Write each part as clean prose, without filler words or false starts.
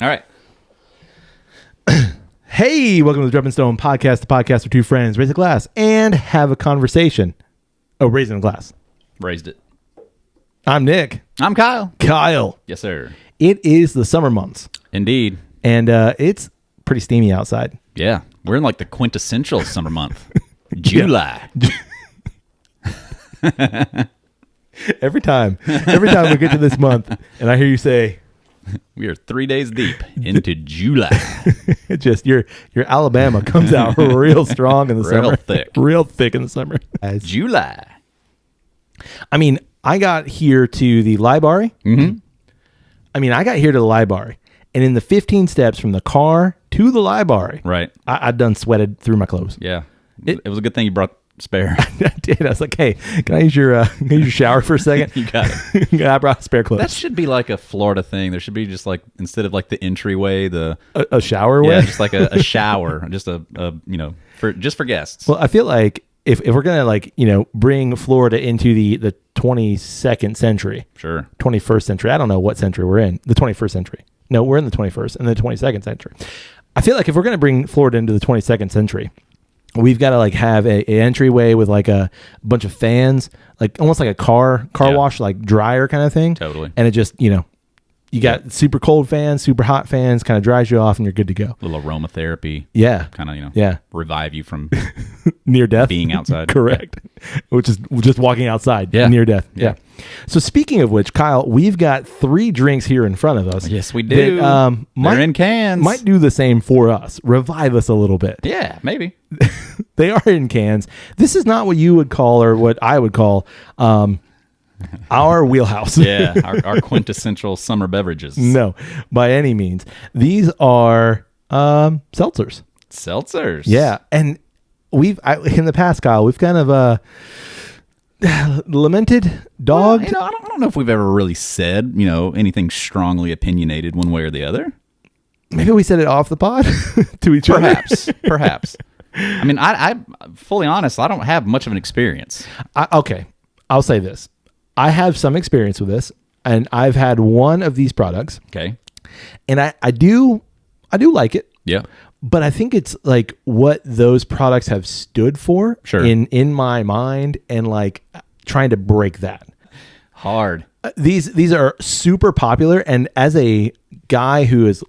All right. Hey, welcome to the Dropping Stone Podcast, the podcast where two friends raise a glass and have a conversation. Oh, raising a glass. Raised it. I'm Nick. I'm Kyle. Kyle. Yes, sir. It is the summer months, Indeed. and it's pretty steamy outside. Yeah. We're in like the quintessential summer month. July. Every time we get to this month, and I hear you say, We are 3 days deep into July. it just your Alabama comes out real strong in the Real summer. thick. Real thick in the summer. July. I mean, I got here to the library. Mm-hmm. I got here to the library, and in the 15 steps from the car to the library, Right. I done sweated through my clothes. Yeah. It was a good thing you brought spare. I did. I was like, hey, can I use your shower for a second? You got it. Yeah, I brought spare clothes. That should be like a Florida thing. There should be just like, instead of like the entryway, a shower yeah, way? just like a shower, just for guests. Well, I feel like if we're going to bring Florida into the 22nd century, Sure. 21st century, I don't know what century we're in, the 21st century. No, we're in the 21st and the 22nd century. I feel like if we're going to bring Florida into the 22nd century, we've got to have a entryway with like a bunch of fans, like almost like a car wash, like dryer kind of thing. Totally. And it just, you got super cold fans, super hot fans, kind of dries you off and you're good to go. A little aromatherapy. Yeah. Kind of, Yeah. revive you from Near death. being outside. Correct. Which is just walking outside. Yeah. Near death. Yeah. So speaking of which, Kyle, we've got 3 drinks here in front of us. Yes, we do. That, They're in cans. Might do the same for us. Revive us a little bit. Yeah, maybe. They are in cans. This is not what you would call, or what I would call, our wheelhouse. Yeah, our quintessential summer beverages. No, by any means. These are seltzers. Seltzers. Yeah, and in the past, Kyle, we've kind of lamented, dogged. Well, I don't know if we've ever really said, anything strongly opinionated one way or the other. Maybe we said it off the pod to each other. Perhaps. I mean, I'm fully honest, I don't have much of an experience. Okay, I'll say this. I have some experience with this, and I've had one of these products. Okay. And I do like it. Yeah. But I think it's like what those products have stood for Sure. in my mind, and like trying to break that. Hard. These are super popular, and as a guy who has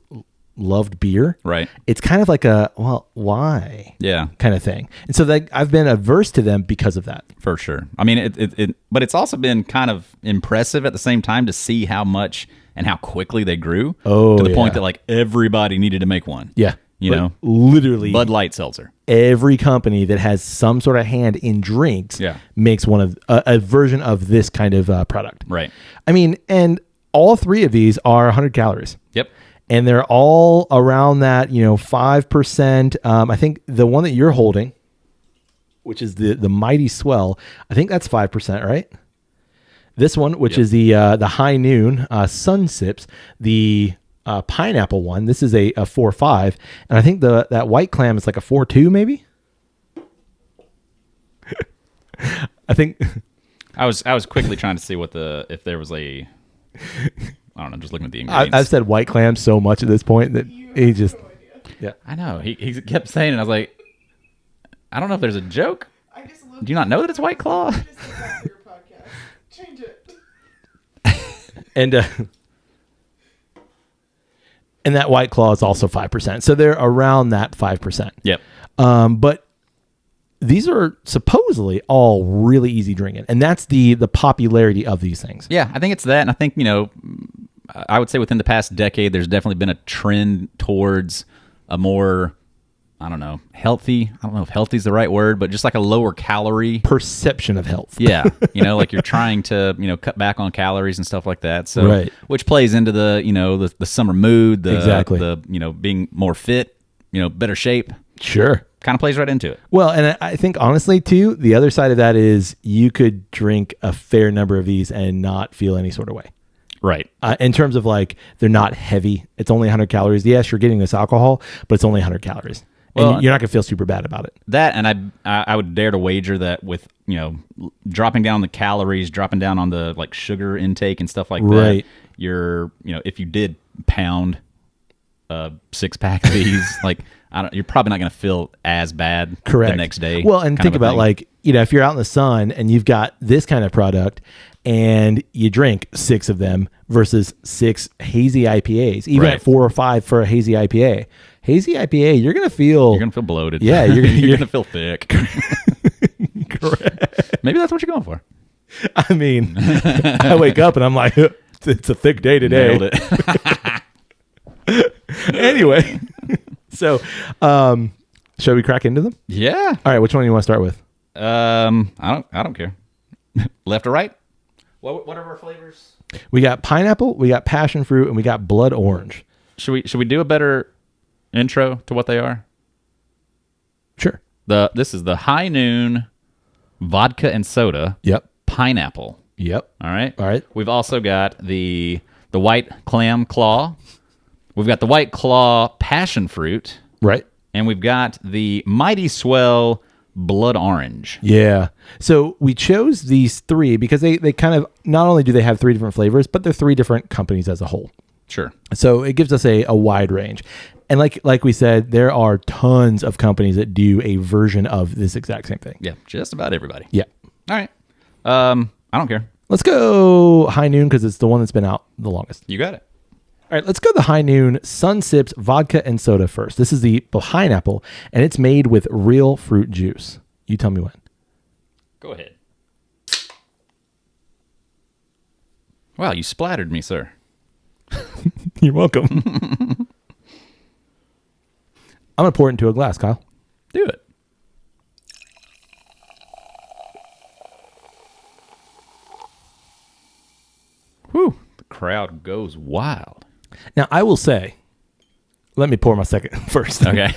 loved beer, Right. it's kind of like a, well, why? Yeah. Kind of thing. And so I've been averse to them because of that. For sure. I mean, but it's also been kind of impressive at the same time to see how much and how quickly they grew. Oh, to the point yeah. that like everybody needed to make one. Yeah. Literally Bud Light Seltzer. every company that has some sort of hand in drinks makes one of a version of this kind of product. Right. I mean, and all 3 of these are 100 calories. Yep. And they're all around that, 5%. I think the one that you're holding, which is the Mighty Swell, I think that's 5%, right? This one, which is the High Noon Sun Sips, the pineapple one. This is a 4.5, and I think that White Clam is like a 4.2, maybe. I think I was quickly trying to see if there was a. I don't know. Just looking at the ingredients. I've said White Clam so much at this point that he just. Yeah, I know. He kept saying it. I was like, I don't know if there's a joke. Do you not know that it's White Claw? Change it. And that White Claw is also 5%. So they're around that 5%. Yep. But these are supposedly all really easy drinking. And that's the popularity of these things. Yeah, I think it's that. And I think, I would say within the past decade, there's definitely been a trend towards a more, I don't know, healthy. I don't know if healthy is the right word, but just like a lower calorie perception of health. Yeah. Like you're trying to, cut back on calories and stuff like that. So, right. Which plays into the, the summer mood, exactly. the, being more fit, better shape. Sure. Kind of plays right into it. Well, and I think honestly too, the other side of that is you could drink a fair number of these and not feel any sort of way. Right. In terms of like, they're not heavy. It's only 100 calories. Yes, you're getting this alcohol, but it's only 100 calories. Well, and you're not going to feel super bad about it. That, and I would dare to wager that with, dropping down the calories, dropping down on the like sugar intake and stuff like that, right. you're, if you did pound a 6-pack of these, like you're probably not going to feel as bad Correct. the next day. Well, and think about like, if you're out in the sun and you've got this kind of product and you drink 6 of them versus 6 hazy IPAs, even at 4 or 5 for a hazy IPA. Hazy IPA, you're gonna feel bloated. Yeah, you're gonna feel thick. Correct. Maybe that's what you're going for. I mean, I wake up and I'm like, it's a thick day today. Nailed it. Anyway, so shall we crack into them? Yeah. All right, which one do you want to start with? I don't care. Left or right? What are our flavors? We got pineapple, we got passion fruit, and we got blood orange. Should we do a better intro to what they are? Sure. This is the High Noon vodka and soda. Yep. Pineapple. Yep. All right. All right. We've also got the white clam claw. We've got the white claw passion fruit. Right. And we've got the Mighty Swell Blood Orange. Yeah. So we chose these 3 because they kind of, not only do they have 3 different flavors, but they're 3 different companies as a whole. Sure. So it gives us a wide range. And like we said, there are tons of companies that do a version of this exact same thing. Yeah, just about everybody. Yeah. All right. I don't care. Let's go High Noon because it's the one that's been out the longest. You got it. All right, let's go the High Noon Sun Sips vodka and soda first. This is the pineapple, and it's made with real fruit juice. You tell me when. Go ahead. Wow, you splattered me, sir. You're welcome. I'm going to pour it into a glass, Kyle. Do it. Whew. The crowd goes wild. Now, I will say, let me pour my second first. Okay.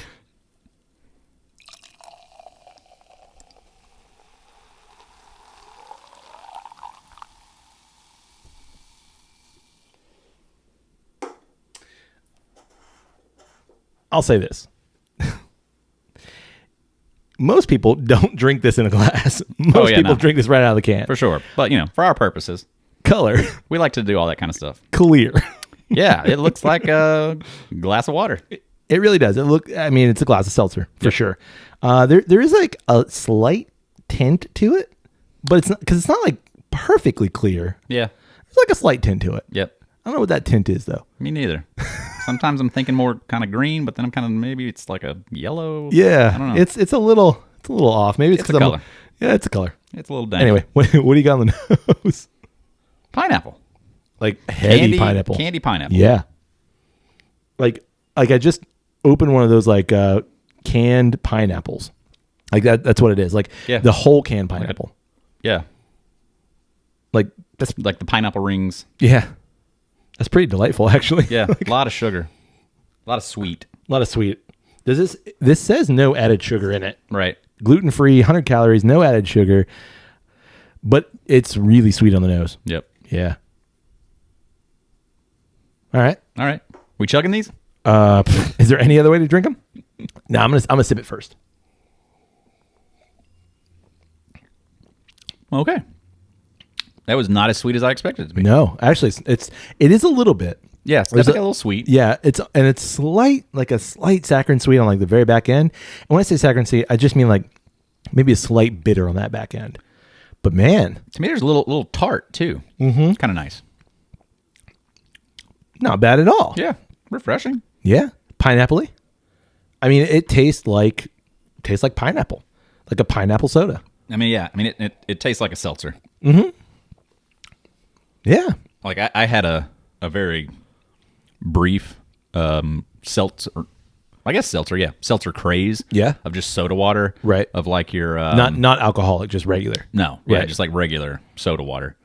I'll say this. Most people don't drink this in a glass. Most people drink this right out of the can. For sure. But, for our purposes. Color. We like to do all that kind of stuff. Clear. Yeah, it looks like a glass of water. It really does. It's a glass of seltzer for sure. There is like a slight tint to it, but it's not, because it's not like perfectly clear. Yeah. There's like a slight tint to it. Yep. I don't know what that tint is though. Me neither. Sometimes I'm thinking more kind of green, but then I'm kind of, maybe it's like a yellow. Yeah. I don't know. It's a little off. Maybe it's a color. Yeah, it's a color. It's a little dank. Anyway, what do you got on the nose? Pineapple. Like heavy pineapple. Candy pineapple. Yeah. Like I just opened one of those like canned pineapples. Like that's what it is. Like the whole canned pineapple. Yeah. Like that's like the pineapple rings. Yeah. That's pretty delightful actually. Yeah. A lot of sugar. A lot of sweet. A lot of sweet. This says no added sugar in it. Right. Gluten-free, 100 calories, no added sugar. But it's really sweet on the nose. Yep. Yeah. All right. We chugging these? Is there any other way to drink them? No, I'm gonna sip it first. Okay. That was not as sweet as I expected it to be. No, actually, it is a little bit. Yeah, it's definitely a little sweet. Yeah, it's slight, like a slight saccharine sweet on like the very back end. And when I say saccharine sweet, I just mean like maybe a slight bitter on that back end. But man, to me, there's a little tart too. Mm-hmm. Kind of nice. Not bad at all. Yeah, refreshing. Yeah, pineapple-y. I mean, it tastes like pineapple, like a pineapple soda. I mean, yeah. I mean, it tastes like a seltzer. Mm-hmm. Yeah. Like I had a very brief seltzer. I guess seltzer, yeah, seltzer craze. Yeah, of just soda water. Right. Of like your not alcoholic, just regular. No, yeah, right. just like regular soda water.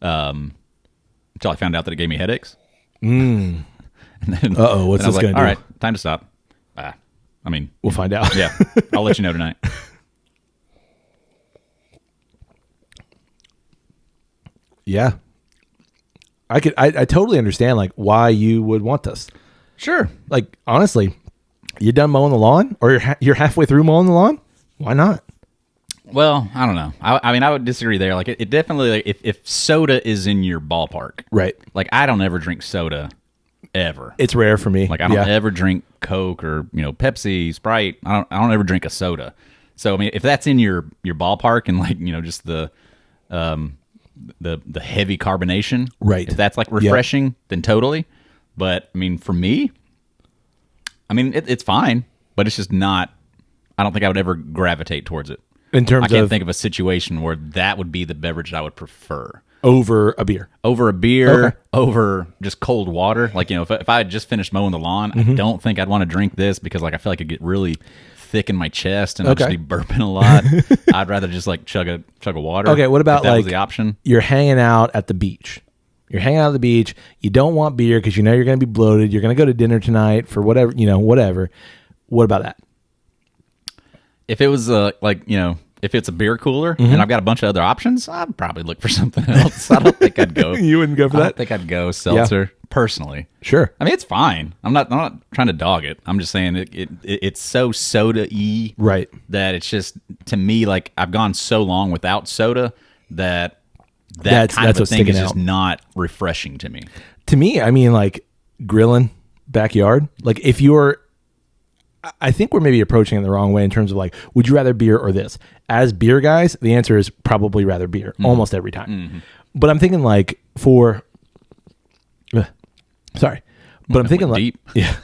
Until I found out that it gave me headaches. And then, what's this going to do? All right, time to stop. We'll find out. Yeah, I'll let you know tonight. Yeah. I totally understand like why you would want this. Sure. Like honestly, you done mowing the lawn or you're halfway through mowing the lawn? Why not? Well, I don't know. I mean, I would disagree there. Like it definitely, like if soda is in your ballpark, right? Like I don't ever drink soda ever. It's rare for me. Like I don't ever drink Coke or Pepsi, Sprite. I don't ever drink a soda. So I mean, if that's in your ballpark and like just the heavy carbonation, right? If that's like refreshing, then totally. But I mean, for me, I mean it's fine, but it's just not. I don't think I would ever gravitate towards it. In terms I can't of think of a situation where that would be the beverage that I would prefer. Over a beer. Okay. Over just cold water. Like, if I had just finished mowing the lawn, I don't think I'd want to drink this because like I feel like it'd get really thick in my chest and I'd just be burping a lot. I'd rather just like chug a water. Okay, what about if that like was the option? You're hanging out at the beach. You don't want beer because you're going to be bloated. You're going to go to dinner tonight for whatever, whatever. What about that? If it was if it's a beer cooler and I've got a bunch of other options, I'd probably look for something else. I don't think I'd go. You wouldn't go for that? I don't think I'd go seltzer personally. Sure. I mean, it's fine. I'm not trying to dog it. I'm just saying it's so soda-y, right? That it's just, to me, like I've gone so long without soda that that's kind of a thing is out. just not refreshing to me. To me, I mean, like grilling backyard. Like if you're, I think we're maybe approaching it the wrong way in terms of like, would you rather beer or this? As beer guys, the answer is probably rather beer almost every time. But I'm thinking like I'm thinking like deep. Yeah.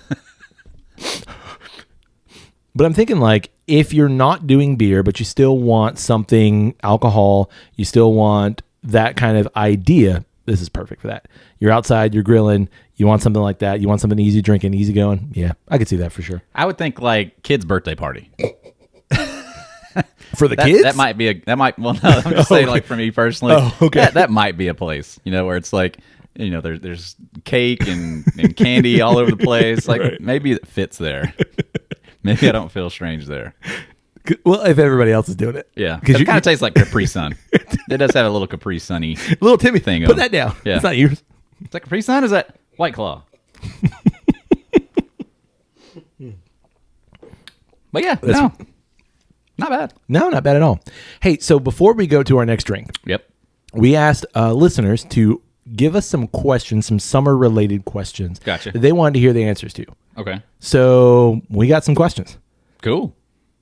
But I'm thinking like if you're not doing beer, but you still want something alcohol, you still want that kind of idea. This is perfect for that. You're outside, you're grilling, you want something like that. You want something easy drinking, easy going. Yeah, I could see that for sure. I would think like kid's birthday party. For the kids? That might be well, no, I'm just saying like for me personally. Oh, okay. That might be a place, where it's like, there's cake and candy all over the place. Like right. Maybe it fits there. Maybe I don't feel strange there. Well, if everybody else is doing it. Yeah. Because it kind of tastes like Capri Sun. It does have a little Capri Sun-y little Timmy thing. Put that down. Yeah. It's not yours. Is that Capri Sun or is that White Claw? But yeah, no. Not bad. No, not bad at all. Hey, so before we go to our next drink. Yep. We asked listeners to give us some questions, some summer-related questions. Gotcha. That they wanted to hear the answers to. Okay. So we got some questions. Cool.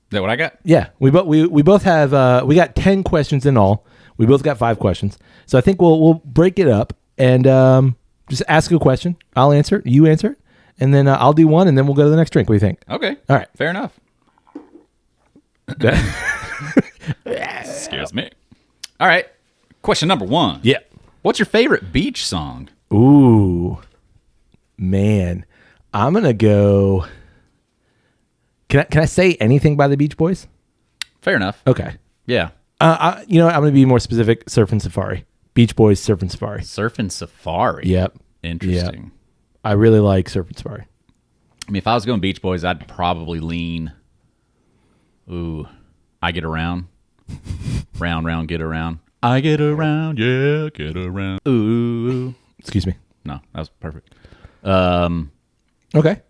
Is that what I got? Yeah, we both have we got 10 questions in all. We both got 5 questions. So I think we'll break it up and just ask a question. I'll answer it, you answer it, and then I'll do one, and then we'll go to the next drink. What do you think? Okay. All right. Fair enough. Excuse me. All right. Question number 1. Yeah. What's your favorite beach song? Ooh, man, I'm gonna go. Can I say anything by the Beach Boys? Fair enough. Okay. Yeah. I'm going to be more specific. Surf and Safari. Beach Boys, Surf and Safari. Surf and Safari. Yep. Interesting. Yep. I really like Surf and Safari. I mean, if I was going Beach Boys, I'd probably lean. Ooh, I Get Around. Round, round, get around. I get around, yeah, get around. Ooh. Excuse me. No, that was perfect. Okay.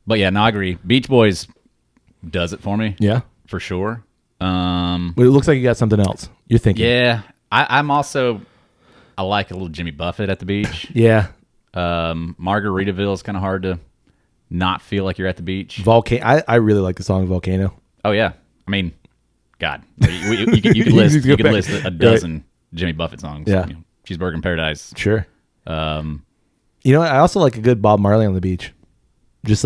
But yeah, no, I agree. Beach Boys does it for me. Yeah. For sure. But it looks like you got something else. You're thinking. Yeah. I'm also, I like a little Jimmy Buffett at the beach. Yeah. Margaritaville is kind of hard to not feel like you're at the beach. I really like the song Volcano. Oh, yeah. I mean, God. You could list a dozen Jimmy Buffett songs. Yeah. Cheeseburger in Paradise. Sure. I also like a good Bob Marley on the beach. Just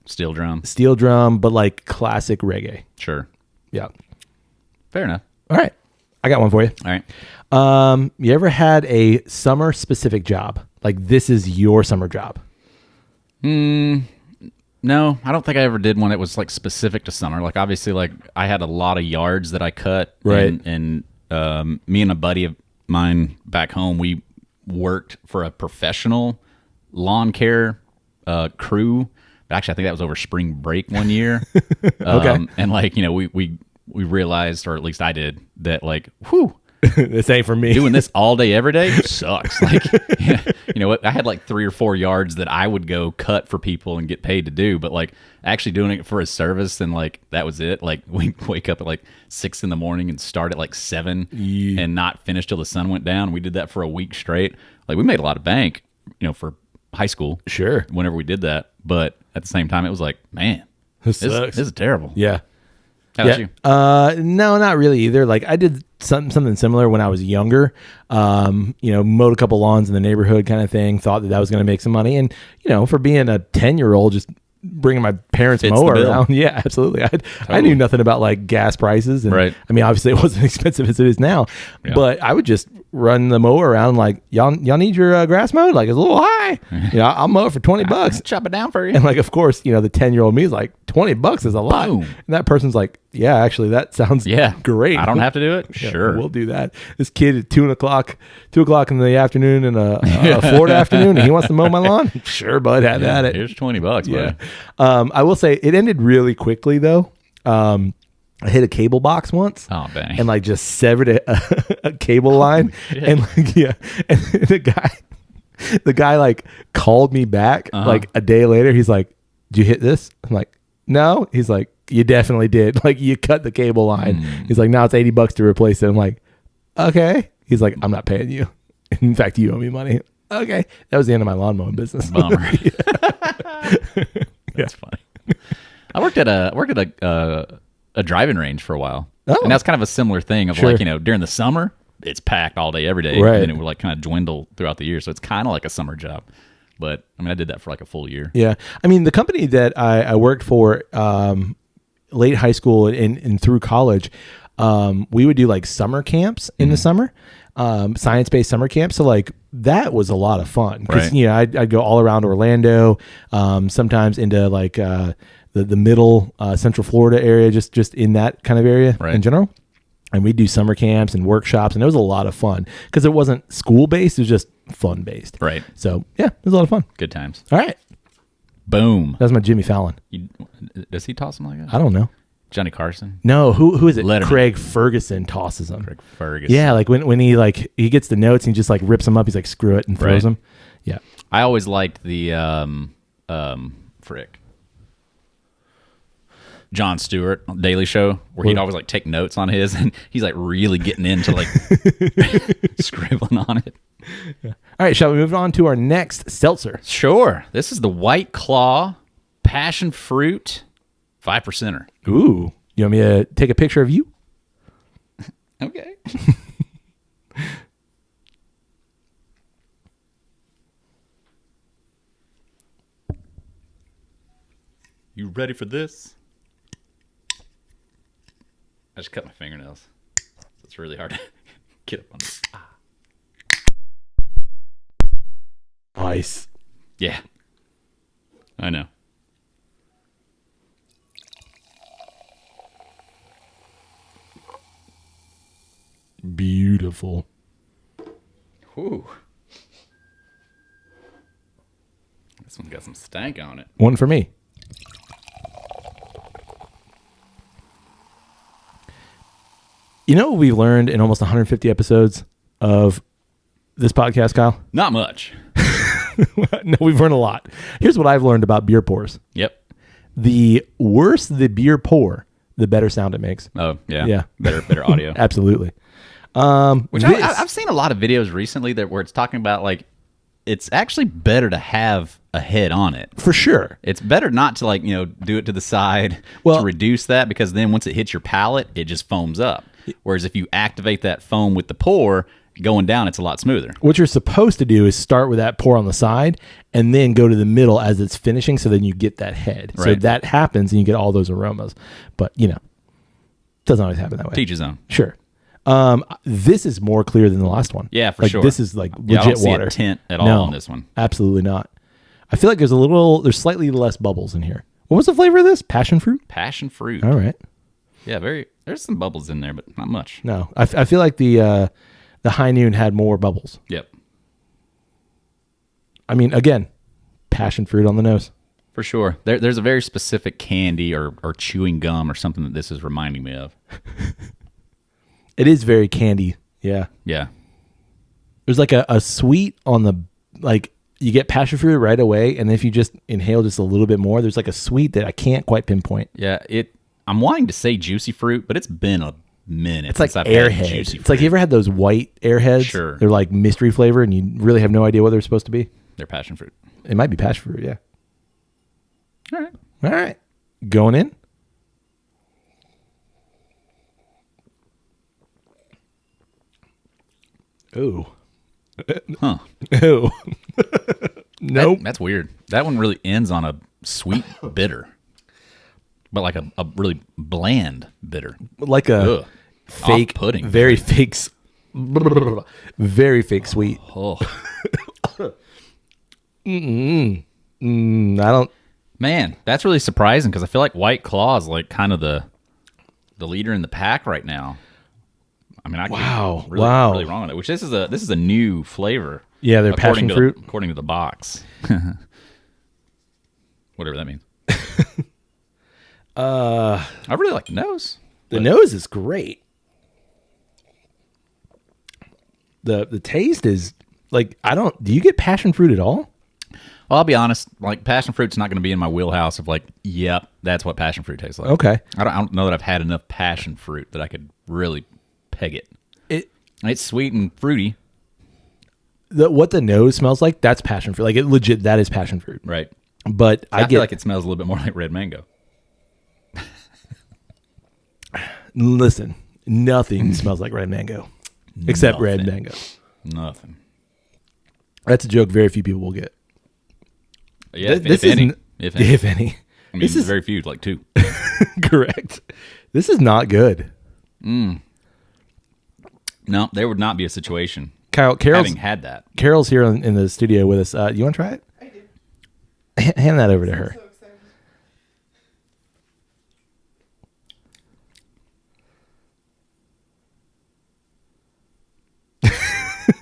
Steel drum, but like classic reggae. Sure. Yeah. Fair enough. All right. I got one for you. All right. You ever had a summer specific job? Like this is your summer job? No, I don't think I ever did one that was like specific to summer. Like obviously like I had a lot of yards that I cut. Right. And me and a buddy of mine back home, we worked for a professional lawn care crew. Actually, I think that was over spring break one year. Okay. And like, we realized, or at least I did, that like, whew, this ain't for me. doing this all day, every day sucks. Like, yeah, you know what? I had like 3 or 4 yards that I would go cut for people and get paid to do, but like actually doing it for a service and like that was it. Like we wake up at like 6 a.m. and start at like 7 and not finish till the sun went down. We did that for a week straight. Like we made a lot of bank, for high school. Sure. Whenever we did that, but at the same time, it was like, man, This this sucks. is terrible. Yeah. How about you? No, not really either. Like I did something similar when I was younger. Mowed a couple lawns in the neighborhood kind of thing. Thought that was going to make some money. And, for being a 10-year-old, just bringing my parents' Fits mower the bill. around. Yeah, absolutely. I knew nothing about like gas prices. And Right. I mean, obviously it wasn't expensive as it is now, but I would just run the mower around like, y'all need your grass mowed? Like it's a little high. I'll mow it for $20. Chop it down for you. And like, of course, the 10-year-old me is like, $20 is a lot. Boom. And that person's like, yeah, actually that sounds great. I don't have to do it. Yeah, Sure. we'll do that. This kid at 2 o'clock in the afternoon in a Florida afternoon, and he wants to mow my lawn. Sure, bud, have at it. Here's $20, Yeah. buddy. I will say it ended really quickly though. I hit a cable box once. Oh, dang. And like just severed a cable line, and like and the guy like called me back like a day later. He's like, "Did you hit this?" I'm like, "No." He's like, "You definitely did. Like you cut the cable line." He's like, "Now it's $80 to replace it." I'm like, "Okay." He's like, "I'm not paying you. In fact, you owe me money." Okay, that was the end of my lawn mowing business. Bummer. That's funny. I worked at a driving range for a while. Oh. And that's kind of a similar thing of Sure. like, during the summer, it's packed all day, every day. Right. And then it would like kind of dwindle throughout the year. So it's kind of like a summer job. But I mean, I did that for like a full year. Yeah. I mean, the company that I worked for late high school and through college, we would do like summer camps in the summer, science-based summer camps. So like that was a lot of fun because, Right. I'd go all around Orlando, sometimes into like the middle Central Florida area, just in that kind of area Right. in general. And we'd do summer camps and workshops, and it was a lot of fun because it wasn't school-based. It was just fun-based. Right. So, yeah, it was a lot of fun. Good times. All right. Boom. That was my Jimmy Fallon. Does he toss them like that? I don't know. Johnny Carson? No, who is it? Letterman. Craig Ferguson tosses them. Craig Ferguson. Yeah, like when he like he gets the notes and he just like rips them up. He's like, screw it, and throws Right. them. Yeah. I always liked the Jon Stewart on Daily Show, where he'd always like take notes on his, and he's like really getting into like scribbling on it. All right, shall we move on to our next seltzer? Sure. This is the White Claw Passion Fruit 5%er. Ooh, you want me to take a picture of you? Okay. You ready for this? I just cut my fingernails. So it's really hard to get up on this. Nice. Yeah. I know. Beautiful. Ooh. This one's got some stank on it. One for me. You know what we've learned in almost 150 episodes of this podcast, Kyle? Not much. No, we've learned a lot. Here's what I've learned about beer pours. Yep. The worse the beer pour, the better sound it makes. Oh, yeah. Yeah. Better audio. Absolutely. Which I've seen a lot of videos recently where it's talking about like it's actually better to have a head on it. For sure. It's better not to like, do it to the side Well- to reduce that, because then once it hits your palate, it just foams up. Whereas if you activate that foam with the pour, going down, it's a lot smoother. What you're supposed to do is start with that pour on the side and then go to the middle as it's finishing, so then you get that head. So Right. that happens and you get all those aromas. But, it doesn't always happen that way. Teach his own. Sure. This is more clear than the last one. Yeah, for like, sure. This is like Yeah, I legit don't see water. a tint at all No, on this one. Absolutely not. I feel like there's slightly less bubbles in here. What was the flavor of this? Passion fruit? Passion fruit. All right. Yeah, there's some bubbles in there, but not much. No, I feel like the High Noon had more bubbles. Yep. I mean, again, passion fruit on the nose. For sure. There's a very specific candy or chewing gum or something that this is reminding me of. It is very candy. Yeah. Yeah. There's like a sweet on the, like, you get passion fruit right away, and if you just inhale just a little bit more, there's like a sweet that I can't quite pinpoint. Yeah, I'm wanting to say juicy fruit, but it's been a minute It's like since I've had Airhead. juicy fruit. It's like, you ever had those white Airheads? Sure. They're like mystery flavor, and you really have no idea what they're supposed to be. They're passion fruit. It might be passion fruit, yeah. All right. Going in. Ooh. Huh. Ooh. Nope. That's weird. That one really ends on a sweet bitter. But like a really bland bitter. Like a fake pudding. Very fake. Very fake sweet. Oh. I don't. Man, that's really surprising because I feel like White Claw is like kind of the leader in the pack right now. I mean, I could be really wrong on it. Which this is a new flavor. Yeah, they're passion fruit according to the box. Whatever that means. I really like the nose. The nose is great. The taste is like do you get passion fruit at all? Well, I'll be honest. Like passion fruit's not going to be in my wheelhouse of like, yep, that's what passion fruit tastes like. Okay, I don't know that I've had enough passion fruit that I could really peg it. It's sweet and fruity. What the nose smells like, that's passion fruit. Like it legit, that is passion fruit. Right. But I feel like it smells a little bit more like red mango. Listen, nothing smells like red mango except red mango. Nothing. That's a joke very few people will get. Yeah, if any. I mean, this is very few, like 2. Correct. This is not good. No, there would not be a situation. Carol's having had that. Carol's here in the studio with us. You want to try it? I do. Hand that over to her. So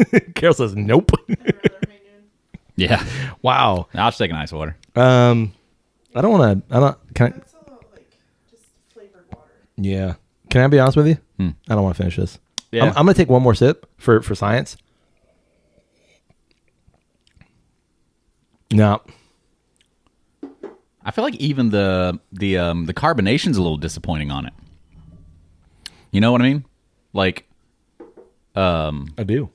excited. Carol says nope. Yeah. Wow. I'll just take an ice water. I don't want to. Can I? That's all like just flavored water. Yeah. Can I be honest with you? I don't want to finish this. Yeah. I'm going to take one more sip for science. No. I feel like even the carbonation's a little disappointing on it. You know what I mean? Like, I do.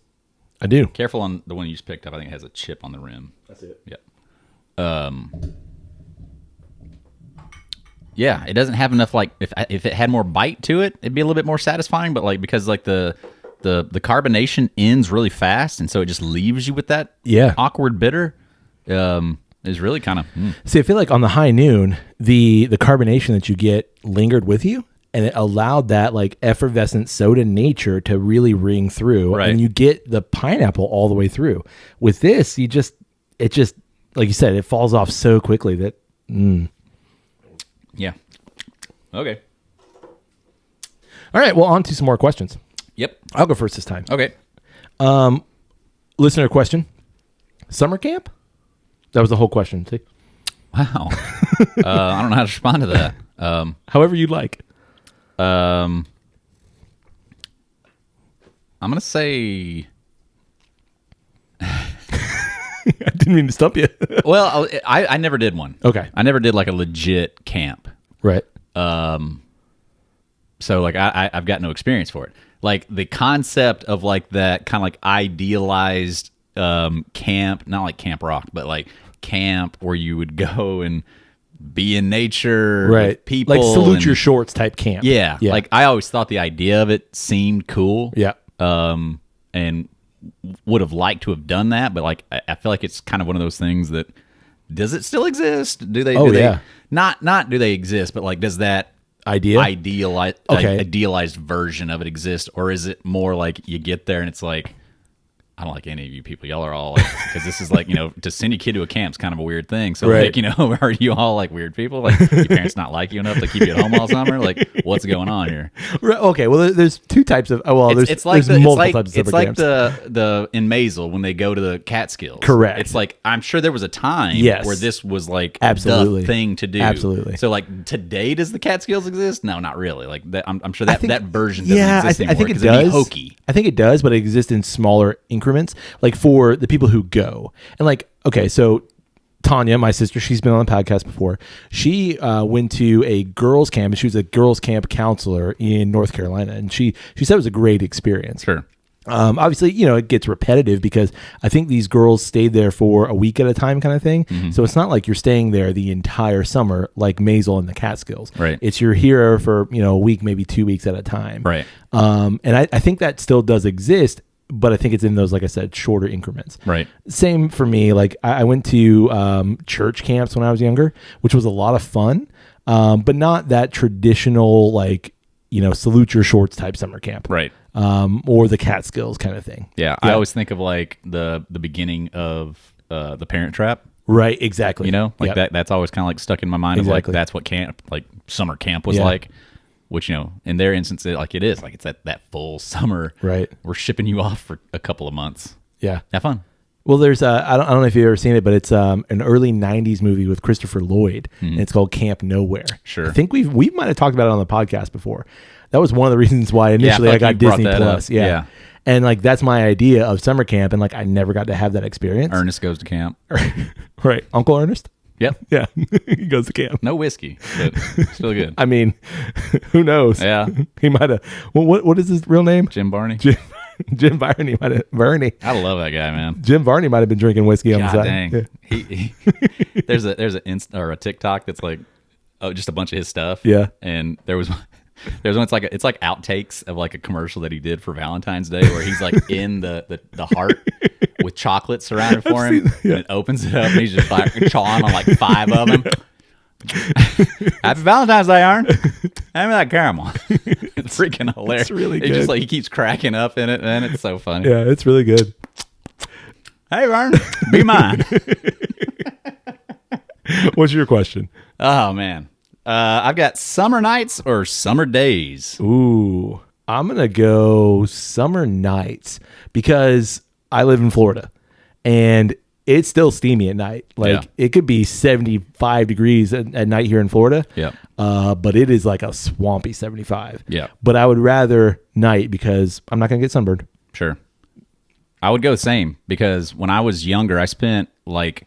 Careful on the one you just picked up. I think it has a chip on the rim. That's it. Yep. Yeah, it doesn't have enough. Like, if it had more bite to it, it'd be a little bit more satisfying. But like because like the carbonation ends really fast, and so it just leaves you with that awkward bitter. Is really kind of. See, I feel like on the high noon, the carbonation that you get lingered with you. And it allowed that like effervescent soda nature to really ring through, right. And you get the pineapple all the way through. With this, it just like you said, it falls off so quickly that. Yeah. Okay. All right. Well, on to some more questions. Yep. I'll go first this time. Okay. Listener question: summer camp? That was the whole question. See? Wow. I don't know how to respond to that. However you'd like. I'm gonna say. I didn't mean to stump you. Well, I never did one. Okay. I never did like a legit camp. Right. So like I've got no experience for it. Like the concept of like that kind of like idealized camp, not like Camp Rock, but like camp where you would go and be in nature, right? With people, like salute your shorts type camp. Yeah. Like I always thought the idea of it seemed cool. Yeah. And would have liked to have done that, but like I feel like it's kind of one of those things that does it still exist? Do they? Not do they exist, but like does that idealized version of it exist, or is it more like you get there and it's like I don't like any of you people. Y'all are all like, because this is like, to send your kid to a camp is kind of a weird thing. So right. Like, are you all like weird people? Like your parents not like you enough to keep you at home all summer? Like what's going on here? Right, okay. Well, there's two types of, there's multiple types of It's like camps. the in Maisel when they go to the Catskills. Correct. It's like, I'm sure there was a time where this was like absolutely the thing to do. Absolutely. So like today, does the Catskills exist? No, not really. Like that, I'm sure that version doesn't exist anymore. I think it does. It'd be hokey. I think it does, but it exists in smaller increments. Like for the people who go, and like, okay, so Tanya, my sister, she's been on the podcast before. She went to a girls' camp. She was a girls' camp counselor in North Carolina, and she said it was a great experience. Sure. Obviously, it gets repetitive because I think these girls stayed there for a week at a time kind of thing. Mm-hmm. So it's not like you're staying there the entire summer like Maisel and the Catskills. Right. It's you're here for, a week, maybe 2 weeks at a time. Right. And I think that still does exist, but I think it's in those, like I said, shorter increments. Right. Same for me. Like I went to church camps when I was younger, which was a lot of fun, but not that traditional, like, salute your shorts type summer camp. Right. Or the Catskills kind of thing. Yeah. I always think of like the beginning of the Parent Trap. Right. Exactly. Like that's always kind of like stuck in my mind of like, that's what summer camp was like, which, in their instance, it is like, it's that full summer. Right. We're shipping you off for a couple of months. Yeah. Have fun. Well, there's I don't know if you've ever seen it, but it's an early '90s movie with Christopher Lloyd, and it's called Camp Nowhere. Sure. I think we might have talked about it on the podcast before. That was one of the reasons why initially I got Disney Plus. Yeah. And like that's my idea of summer camp, and like I never got to have that experience. Ernest goes to camp. Right, Uncle Ernest. Yep. Yeah, he goes to camp. No whiskey, but still good. I mean, who knows? Yeah. He might have. Well, what is his real name? Jim Varney. Jim Varney might have. Varney. I love that guy, man. Jim Varney might have been drinking whiskey on the God side. dang. Yeah. He there's a TikTok that's like just a bunch of his stuff. Yeah. And there's one it's like outtakes of like a commercial that he did for Valentine's Day where he's like in the heart with chocolate surrounded for him, and it opens it up and he's just like chawing on like 5 of them. Happy Valentine's Day, Aaron. Hand me that caramel. It's freaking hilarious. It's really good. It's just like he keeps cracking up in it, man. It's so funny. Yeah, it's really good. Hey, Aaron, be mine. What's your question? Oh man, I've got summer nights or summer days. Ooh, I'm going to go summer nights because I live in Florida and it's still steamy at night. Like it could be 75 degrees at night here in Florida. Yeah. But it is like a swampy 75. Yeah. But I would rather night because I'm not going to get sunburned. Sure. I would go the same because when I was younger, I spent like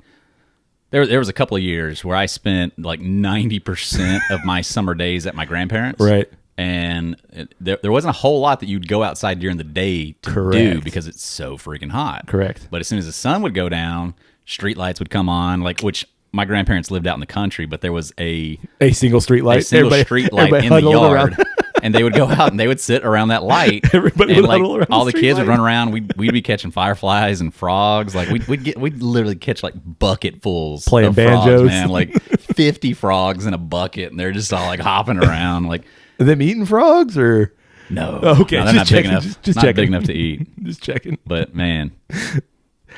there was a couple of years where I spent like 90% of my summer days at my grandparents'. Right. And there wasn't a whole lot that you'd go outside during the day to do because it's so freaking hot. Correct. But as soon as the sun would go down, street lights would come on, which my grandparents lived out in the country, but there was a single street light. Street light in the yard. And they would go out and they would sit around that light. Everybody and would huddle around all the the street kids light. would run around. We'd be catching fireflies and frogs. Like we'd literally catch like bucketfuls Playing of banjos. frogs, man. Like 50 frogs in a bucket, and they're just all like hopping around. Like Are them eating frogs or? no, Oh, okay, no, they're just not checking, big enough. just not checking. big enough to eat. Just checking. But man,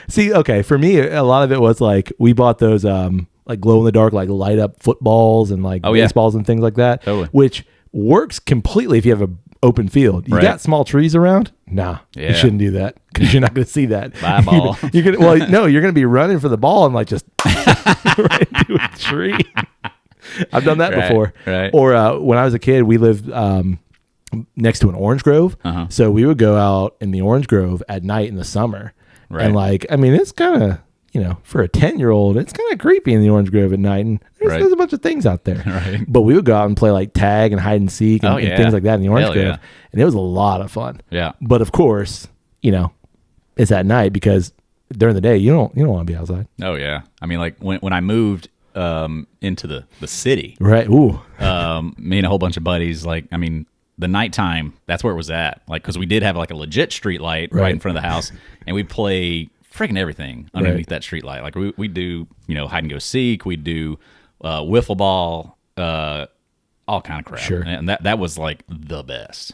See, okay, for me, a lot of it was like we bought those like glow in the dark, like light up footballs and like Oh, yeah. baseballs and things like that. Totally. Which works completely if you have a open field. You Right. got small trees around? Nah, Yeah. you shouldn't do that because you're not going to see that. Bye, ball. You're gonna no, you're going to be running for the ball and like just right into a tree. I've done that Right, before. right. Or when I was a kid, we lived next to an orange grove, Uh-huh. so we would go out in the orange grove at night in the summer. Right. And like, I mean, it's kind of, for a 10-year-old, it's kind of creepy in the orange grove at night. And Right. there's a bunch of things out there. Right. But we would go out and play like tag and hide and seek and, Oh, and yeah. things like that in the orange Hell grove. yeah. And it was a lot of fun. yeah, But of course, it's at night because during the day, you don't want to be outside. oh yeah. I mean, like when I moved into the city, Right. Ooh. me and a whole bunch of buddies, like, I mean, the nighttime, that's where it was at. Like, because we did have like a legit street light right in front of the house, and we'd play freaking everything underneath Right. that street light. Like, we do, hide and go seek, we do wiffle ball, all kind of crap. Sure. And that was like the best.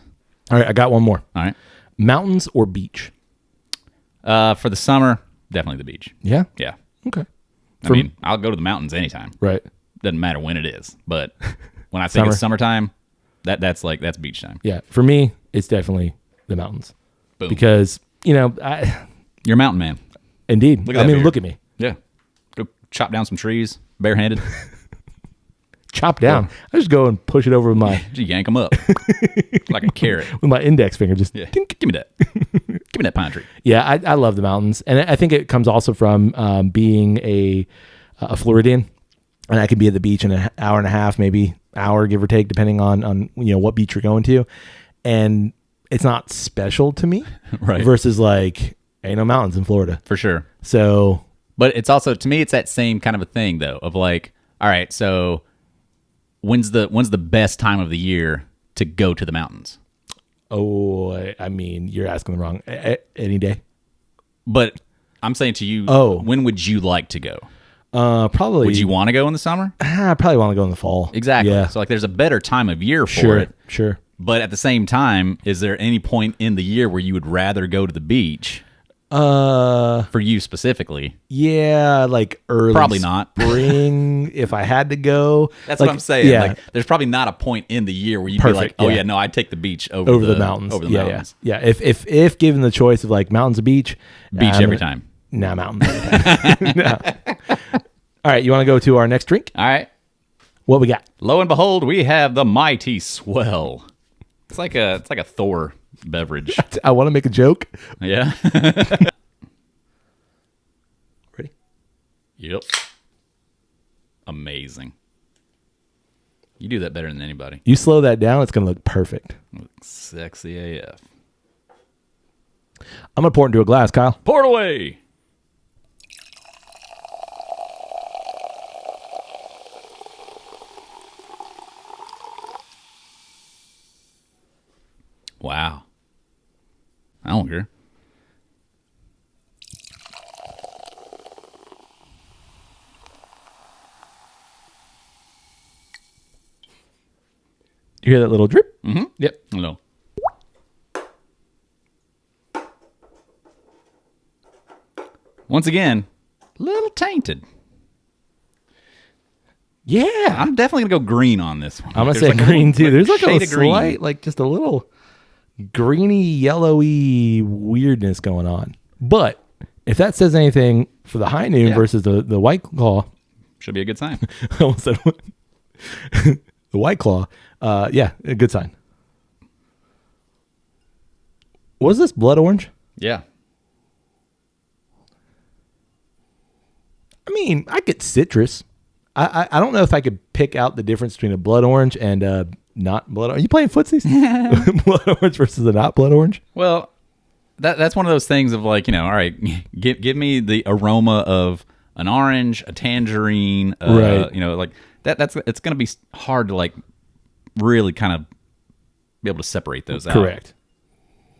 All right. I got one more. All right. Mountains or beach? For the summer, definitely the beach. Yeah. Yeah. Okay. I mean, I'll go to the mountains anytime. Right. Doesn't matter when it is. But when I think it's summertime, that's beach time. Yeah. For me, it's definitely the mountains Boom. because, You're a mountain man. indeed, Look at that beard. look at me. Yeah. Go chop down some trees barehanded. Chop down. I just go and push it over with my Just yank them up like a carrot. index finger. Just Yeah. tink. Give me that. Give me that pine tree. Yeah, I love the mountains, and I think it comes also from being a Floridian, and I can be at the beach in an hour and a half, maybe hour, give or take, depending on what beach you're going to, and it's not special to me. Right. Versus like ain't no mountains in Florida. For sure. So, But it's also, to me, it's that same kind of a thing, though, of like, all right, so when's the best time of the year to go to the mountains? I mean, you're asking the wrong. Any day. But I'm saying to you, when would you like to go? Probably. Would you want to go in the summer? I probably want to go in the fall. Exactly. Yeah. So like, there's a better time of year for Sure. it. Sure. But at the same time, is there any point in the year where you would rather go to the beach? For you specifically? Yeah, like early. Probably not. Spring, if I had to go. That's like, what I'm saying. Yeah. Like, there's probably not a point in the year where you'd Perfect, be like, oh yeah. yeah, no, I'd take the beach over the mountains. Over the yeah, mountains. Yeah. If given the choice of like mountains or beach. Beach every time. Nah, mountains every time. No. All right, you want to go to our next drink? All right. What we got? Lo and behold, we have the Mighty Swell. It's like a Thor beverage. I want to make a joke. Yeah. Ready? Yep. Amazing. You do that better than anybody. You slow that down, it's going to look perfect. Sexy AF. I'm going to pour it into a glass, Kyle. Pour it away. Wow. I don't care. You hear that little drip? Mm-hmm. Yep. No. Once again, a little tainted. Yeah. I'm definitely going to go green on this one. I'm going to There's say like green too. There's like a shade of green. slight, like just a little greeny, yellowy weirdness going on. But if that says anything for the High Noon versus the White Claw, should be a good sign. I almost said the White Claw. Yeah, a good sign. Was this blood orange? Yeah. I mean, I get citrus. I don't know if I could pick out the difference between a blood orange and not blood orange. Are you playing footsies? Blood orange versus a not blood orange? Well, that's one of those things of like, all right, give me the aroma of an orange, a tangerine, right. Like it's going to be hard to like really kind of be able to separate those out. Correct.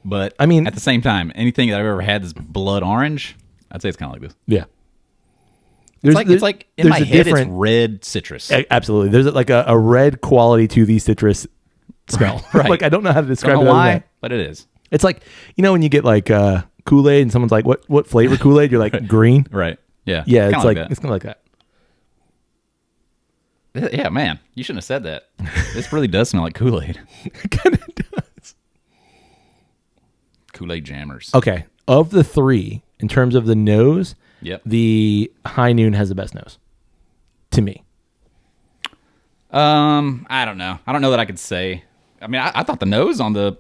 But I mean, at the same time, anything that I've ever had that's blood orange, I'd say it's kind of like this. Yeah. It's like in my head, it's red citrus. Absolutely. There's like a red quality to the citrus smell. Right. Like I don't know how to describe Don't it. know other than why, that. but it is. It's like, when you get like Kool-Aid and someone's like, what flavor Kool-Aid? You're like, green. Right. Yeah. Yeah. It's Kinda like that. it's kind of like that. Yeah, man. You shouldn't have said that. This really does smell like Kool-Aid. It kind of does. Kool-Aid jammers. Okay. Of the three, in terms of the nose, Yep. the High Noon has the best nose. To me. I don't know. I don't know that I could say. I mean, I thought the nose on the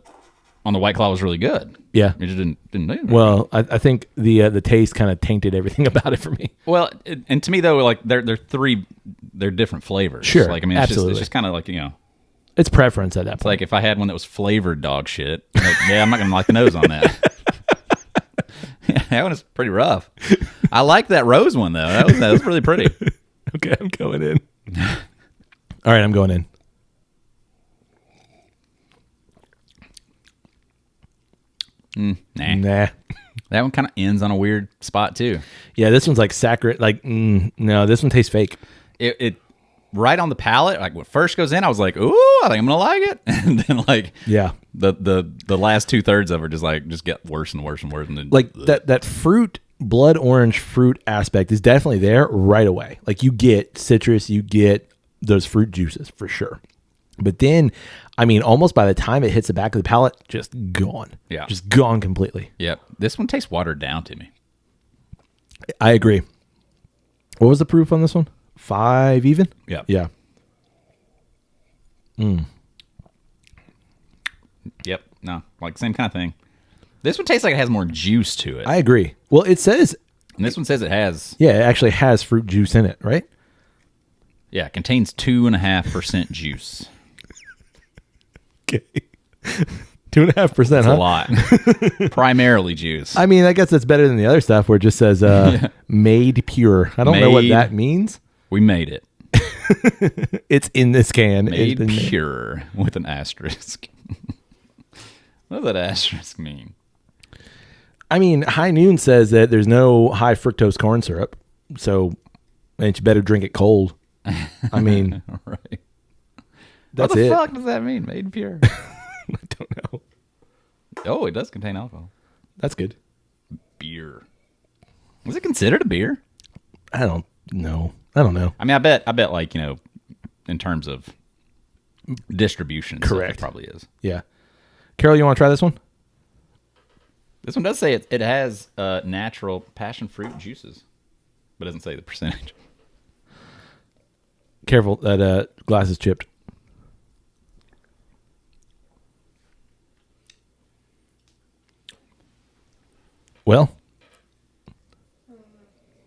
White Claw was really good. Yeah. It just didn't do it. Well, I think the taste kind of tainted everything about it for me. Well, and to me though, like they're different flavors. Sure, Like I mean, absolutely. It's just kind of like It's preference at that point. It's like if I had one that was flavored dog shit. Like, yeah, I'm not gonna like the nose on that. Yeah, that one is pretty rough. I like that rose one though. That was really pretty. Okay, I'm going in. All right, I'm going in. Nah. That one kind of ends on a weird spot too. Yeah, this one's like sacred. Like, no, this one tastes fake. It right on the palate. Like when it first goes in, I was like, "Ooh, I think I'm gonna like it." And then like, yeah, the last 2/3 of it just get worse and worse and worse. And then like that fruit, blood orange fruit aspect is definitely there right away. Like you get citrus, you get those fruit juices for sure. But then, I mean, almost by the time it hits the back of the palate, just gone. Yeah, just gone completely. Yep. This one tastes watered down to me. I agree. What was the proof on this one? 5 even? Yeah. Yeah. Yep. No, like same kind of thing. This one tastes like it has more juice to it. I agree. Well, it says... And this one says it has... Yeah, it actually has fruit juice in it, right? Yeah, it contains 2.5% juice. Okay. 2.5%, That's huh? a lot. Primarily juice. I mean, I guess that's better than the other stuff where it just says made pure. I don't know what Made- that means. We made it. It's in this can. It's Made been pure with an asterisk. What does that asterisk mean? I mean, High Noon says that there's no high fructose corn syrup, so and you better drink it cold. I mean, Right. that's what the it. fuck does that mean? Made pure. I don't know. Oh, it does contain alcohol. That's good. Beer. Was it considered a beer? I don't know. I don't know. I mean, I bet like, in terms of distribution, and stuff, Correct. it probably is. Yeah. Carol, you want to try this one? This one does say it has natural passion fruit juices, but it doesn't say the percentage. Careful, that glass is chipped. Well,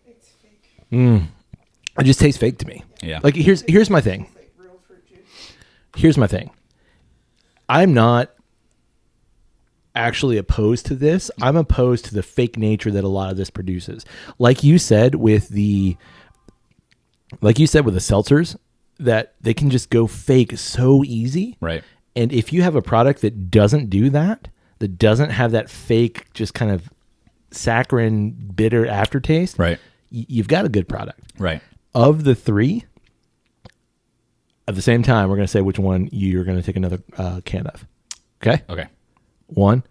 It's fake. it just tastes fake to me. Yeah. Like here's my thing. It's like real fruit juice. Here's my thing. I'm not actually opposed to this. I'm opposed to the fake nature that a lot of this produces. Like you said with the seltzers, that they can just go fake so easy. Right. And if you have a product that doesn't do that doesn't have that fake, just kind of saccharine, bitter aftertaste, Right. You've got a good product. Right. Of the three, at the same time, we're going to say which one you're going to take another can of. Okay? Okay. 1,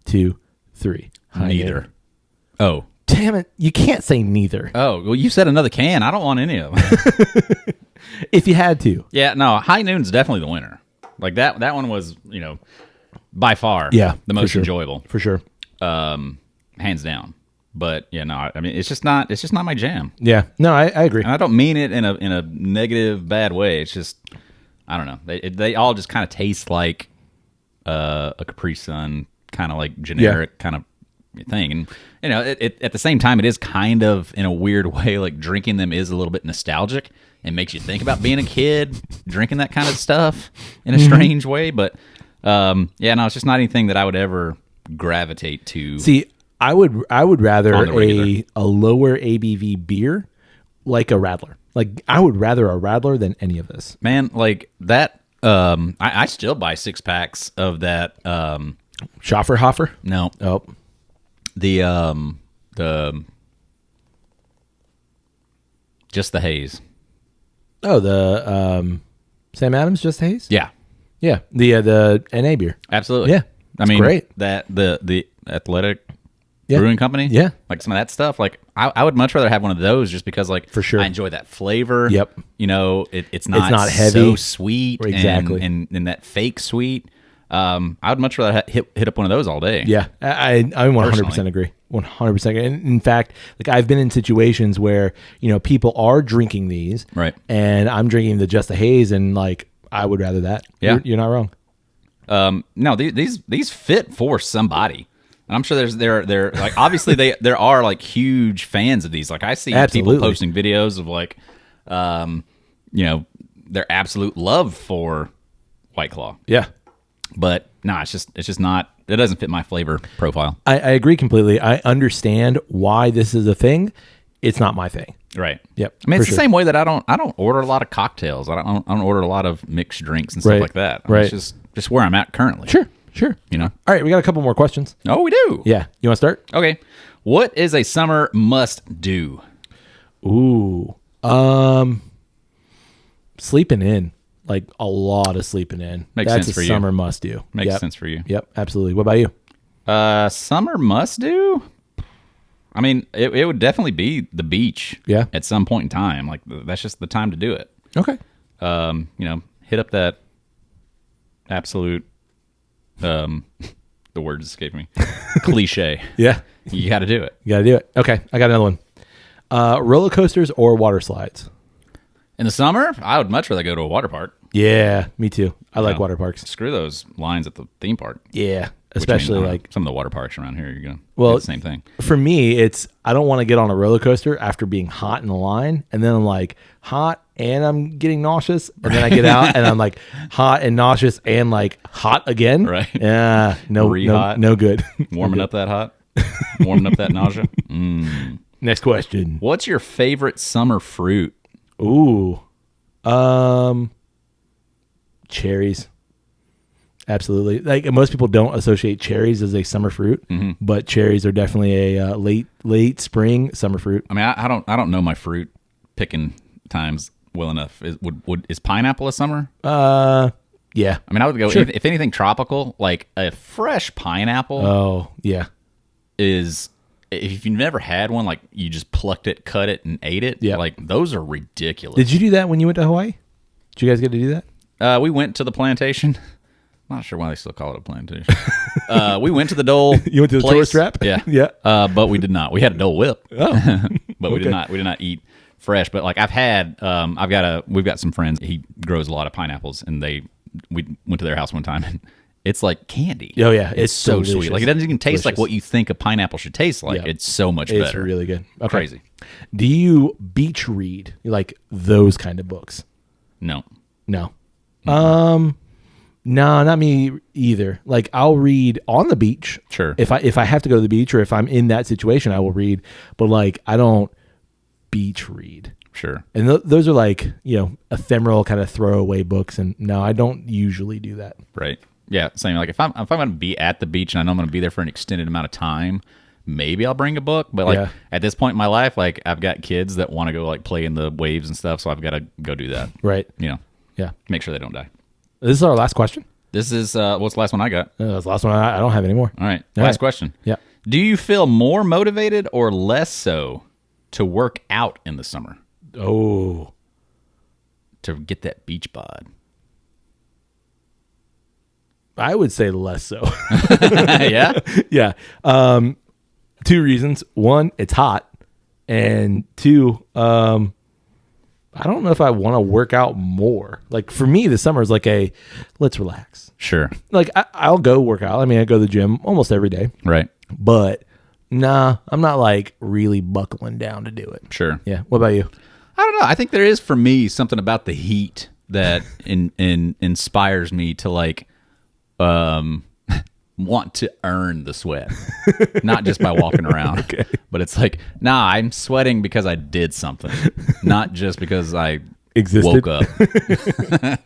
2, 3. Neither. Oh. Damn it. You can't say neither. Oh, well, you said another can. I don't want any of them. If you had to. Yeah, no, High Noon's definitely the winner. Like that one was, by far Yeah, the for most sure. enjoyable. For sure. Hands down. But yeah, no, I mean it's just not my jam. Yeah. No, I agree. And I don't mean it in a negative, bad way. It's just I don't know. They all just kind of taste like a Capri Sun, kind of like generic kind of thing. And it at the same time, it is kind of in a weird way like drinking them is a little bit nostalgic and makes you think about being a kid drinking that kind of stuff in a strange way. But yeah, no, it's just not anything that I would ever gravitate to. See, I would rather On the regular. a lower ABV beer like a Radler. Like I would rather a Radler than any of this. Man, like that. I still buy 6-packs of that. Schafferhofer? No, Oh. the just the haze. Oh, the Sam Adams Just Haze? Yeah, Yeah. The NA beer. absolutely. Yeah, I it's mean great. that the Athletic Yeah. Brewing Company. Yeah. like some of that stuff. Like I would much rather have one of those just because like For sure. I enjoy that flavor. Yep. It's not not heavy. so sweet. Exactly. and that fake sweet. I would much rather hit up one of those all day. Yeah, I 100% agree. 100% agree. And in fact, like I've been in situations where, people are drinking these. Right. And I'm drinking the Just the Haze and like, I would rather that. Yeah. You're not wrong. No, these fit for somebody. And I'm sure they're like obviously there are like huge fans of these. Like I see Absolutely. people posting videos of like their absolute love for White Claw. Yeah. But no, it's just not, it doesn't fit my flavor profile. I agree completely. I understand why this is a thing. It's not my thing. Right. Yep, I mean, for it's the sure. same way that I don't order a lot of cocktails. I don't order a lot of mixed drinks and stuff Right. like that. I mean, Right. It's just where I'm at currently. Sure. You know? All right, we got a couple more questions. Oh, we do. Yeah. You want to start? Okay. What is a summer must do? Ooh. Sleeping in. Like a lot of sleeping in. Makes That's sense for a you. summer must do. Makes Yep. sense for you. Yep, absolutely. What about you? Summer must do? I mean, it would definitely be the beach. Yeah. At some point in time. Like, that's just the time to do it. Okay. Hit up that absolute, the words escape me, cliche. Yeah. You got to do it. You got to do it. Okay, I got another one. Roller coasters or water slides? In the summer, I would much rather go to a water park. Yeah, me too. I like know. water parks. Screw those lines at the theme park. Yeah, Which, I mean, especially I don't know, like some of the water parks around here. You're gonna Well, do the same thing. for me, it's I don't want to get on a roller coaster after being hot in the line, and then I'm like hot and I'm getting nauseous, and then I get out and I'm like hot and nauseous and like hot again. Right. Yeah. Re-hot. No good. Warming up that hot? Warming up that nausea? Next question. What's your favorite summer fruit? Ooh. Cherries. Absolutely. Like most people don't associate cherries as a summer fruit, but cherries are definitely a late spring summer fruit. I mean, I don't know my fruit picking times well enough. Is pineapple a summer? Yeah. I mean, I would go Sure. if anything tropical, like a fresh pineapple Oh, yeah. is. If you've never had one, like you just plucked it, cut it, and ate it. Yeah. Like those are ridiculous. Did you do that when you went to Hawaii? Did you guys get to do that? We went to the plantation. Not sure why they still call it a plantation. We went to the Dole. You went to the place. tourist trap? Yeah, Yeah. But we did not. We had a Dole Whip. Oh. But we Okay. did not. We did not eat fresh. But like I've had, we've got some friends. He grows a lot of pineapples, and we went to their house one time, and it's like candy. Oh, yeah. It's so delicious. sweet. Like it doesn't even taste like Delicious. what you think a pineapple should taste like. Yeah. It's so much It's better. really good. Okay. Crazy. Do you beach read? You like those kind of books? No. No. No, not me either. Like I'll read on the beach. Sure. If I have to go to the beach or if I'm in that situation, I will read. But like I don't beach read. Sure. And those are like, ephemeral kind of throwaway books. And no, I don't usually do that. Right. Yeah. Same. Like if I'm going to be at the beach and I know I'm going to be there for an extended amount of time, maybe I'll bring a book. But like at this point in my life, like I've got kids that want to go like play in the waves and stuff, so I've got to go do that. Right. Yeah. Make Sure they don't die. This is our last question. This is what's the last one I got? That's the last one. I don't have any more. All right. All Last right. question. Yeah. Do you feel more motivated or less so to work out in the summer Oh. to get that beach bod? I would say less so. Yeah. Yeah. Two reasons. One, it's hot. And two, I don't know if I want to work out more. Like for me, the summer is like let's relax. Sure. Like I'll go work out. I mean, I go to the gym almost every day, Right. but nah, I'm not like really buckling down to do it. Sure. Yeah. What about you? I don't know. I think there is for me something about the heat that inspires me to like want to earn the sweat, not just by walking around. Okay. But it's like, nah, I'm sweating because I did something, not just because I Existed. woke up.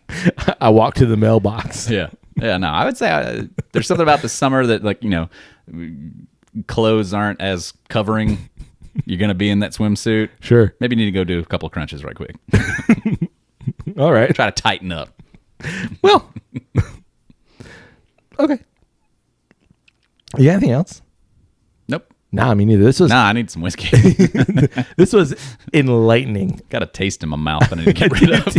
I walked to the mailbox. Yeah. Yeah. No, I would say there's something about the summer that like, clothes aren't as covering. You're going to be in that swimsuit. Sure. Maybe you need to go do a couple of crunches right quick. All right. Try to tighten up. Well, okay. You got anything else? Nope. Nah, me neither. Nah, I need some whiskey. This was enlightening. Got a taste in my mouth I need to get rid of.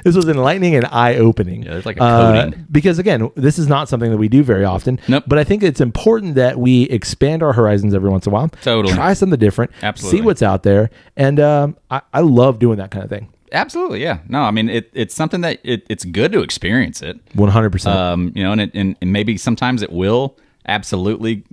This was enlightening and eye-opening. Yeah, there's like a coating. Because again, this is not something that we do very often. Nope. But I think it's important that we expand our horizons every once in a while. Totally. Try something different. Absolutely. See what's out there. And I love doing that kind of thing. Absolutely, yeah. No, I mean it's something that it's good to experience it. 100%. And maybe sometimes it will absolutely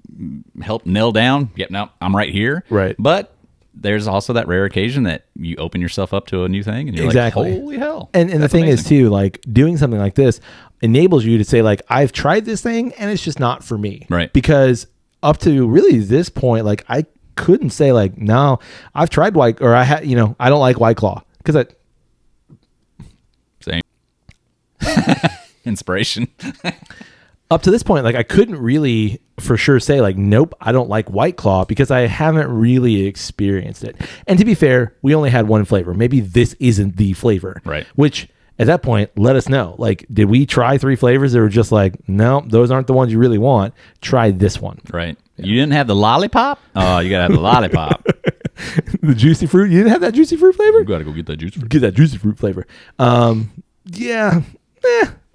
help nail down. Yep, no, I'm right here. Right. But there's also that rare occasion that you open yourself up to a new thing and you're Exactly. like, holy hell. And the that's thing is amazing. too, like doing something like this enables you to say like, I've tried this thing and it's just not for me. Right. Because up to really this point, like I couldn't say like, no, I've tried White or I don't like White Claw because Same. Inspiration. up to this point, like I couldn't really for sure say like, nope, I don't like White Claw because I haven't really experienced it. And to be fair, we only had one flavor. Maybe this isn't the flavor. Right. Which at that point, let us know. Like, did we try 3 flavors that were just like, no, those aren't the ones you really want. Try this one. Right. You didn't have the lollipop? Oh, you got to have the lollipop. The juicy fruit. You didn't have that juicy fruit flavor? You got to go get that juice. Get that juicy fruit flavor. Yeah.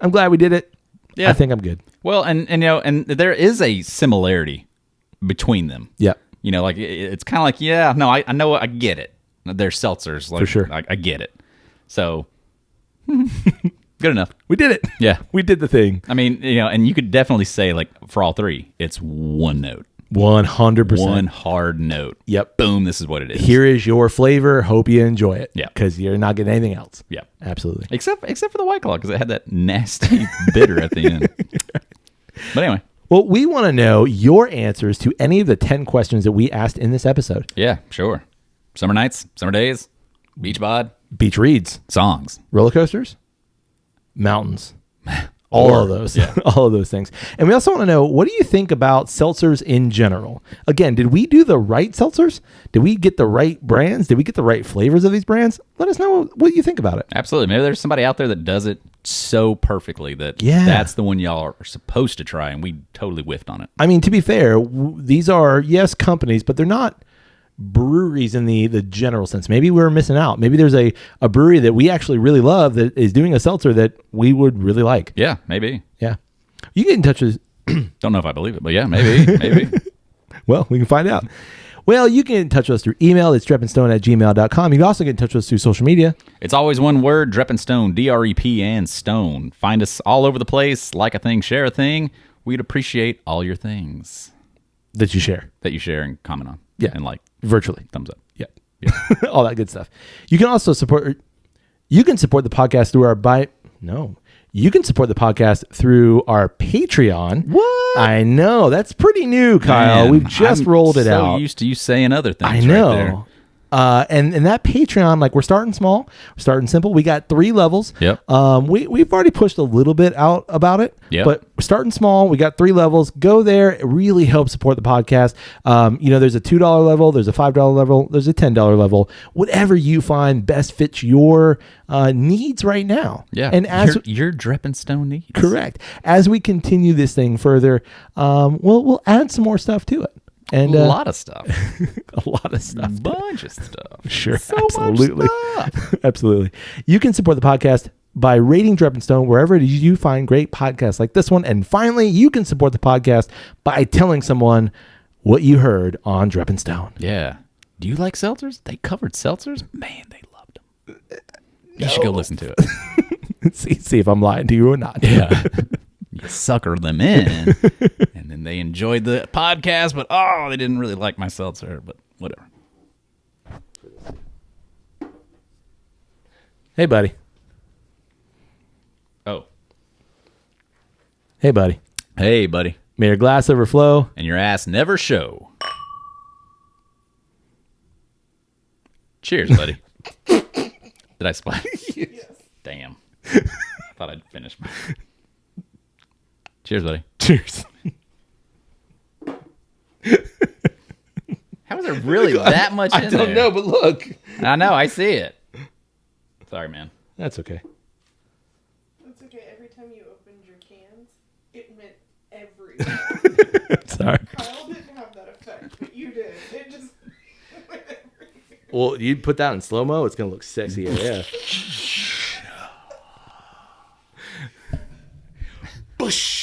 I'm glad we did it. Yeah. I think I'm good. Well, and there is a similarity between them. Yeah. Like it's kind of like, yeah, no, I know, I get it. They're seltzers, like, For sure. I get it. So good enough. We did it. Yeah. We did the thing. I mean, and you could definitely say like for all 3, it's one note. 100%. One hard note. Yep. Boom, this is what it is. Here is your flavor. Hope you enjoy it. Yeah. Because you're not getting anything else. Yeah. Absolutely. Except for the White Claw, because it had that nasty bitter at the end. But anyway. Well, we want to know your answers to any of the 10 questions that we asked in this episode. Yeah, sure. Summer nights, summer days, beach bod, Beach reads, songs. roller coasters, mountains. All of those. Yeah. All of those things. And we also want to know, what do you think about seltzers in general? Again, did we do the right seltzers? Did we get the right brands? Did we get the right flavors of these brands? Let us know what you think about it. Absolutely. Maybe there's somebody out there that does it so perfectly that that's the one y'all are supposed to try, and we totally whiffed on it. I mean, to be fair, these are, yes, companies, but they're not breweries in the general sense. Maybe we're missing out. Maybe there's a brewery that we actually really love that is doing a seltzer that we would really like. Yeah, maybe. Yeah. You get in touch with... Don't know if I believe it, but yeah, maybe. Well, we can find out. Well, you can get in touch with us through email. It's drepandstone@gmail.com. You can also get in touch with us through social media. It's always one word, Drep and Stone, DREP and Stone. Find us all over the place. Like a thing, share a thing. We'd appreciate all your things That you share. that you share and comment on. Yeah. And like, Virtually. thumbs up. Yeah. All that good stuff. You can also support... You can support the podcast through our... You can support the podcast through our Patreon. What? I know. That's pretty new, Kyle. Man, We've just I'm rolled it out. so used to you saying other things. I know. Right there. And that Patreon, like, we're starting small, we're starting simple. We got 3 levels. Yep. We've already pushed a little bit out about it. Yep. But we're starting small. We got 3 levels. Go there. It really helps support the podcast. There's a $2 level, there's a $5 level, there's a $10 level. Whatever you find best fits your needs right now. Yeah. And as your Drep and Stone needs. correct, as we continue this thing further, we'll add some more stuff to it. And a lot of stuff. a lot of stuff. Bunch of stuff. Sure, So absolutely. much stuff. Absolutely. You can support the podcast by rating Drep and Stone wherever it is you find great podcasts like this one. And finally, you can support the podcast by telling someone what you heard on Drep and Stone. Yeah. Do you like seltzers? They covered seltzers? Man, they loved them. You should go listen to it. see if I'm lying to you or not. Yeah. You sucker them in. And then they enjoyed the podcast, but they didn't really like my seltzer, but whatever. Hey, buddy. Oh. Hey, buddy. Hey, buddy. May your glass overflow. And your ass never show. Cheers, buddy. Did I splash? Yes. Damn. Thought I'd finish my... Cheers, buddy. Cheers. How is there really that much in there? I don't know, but look. I know, I see it. Sorry, man. That's okay. That's okay. Every time you opened your cans, it meant everything. Sorry. Kyle didn't have that effect, but you did. It just went everything. Well, you put that in slow-mo, it's going to look sexy AF. Bush.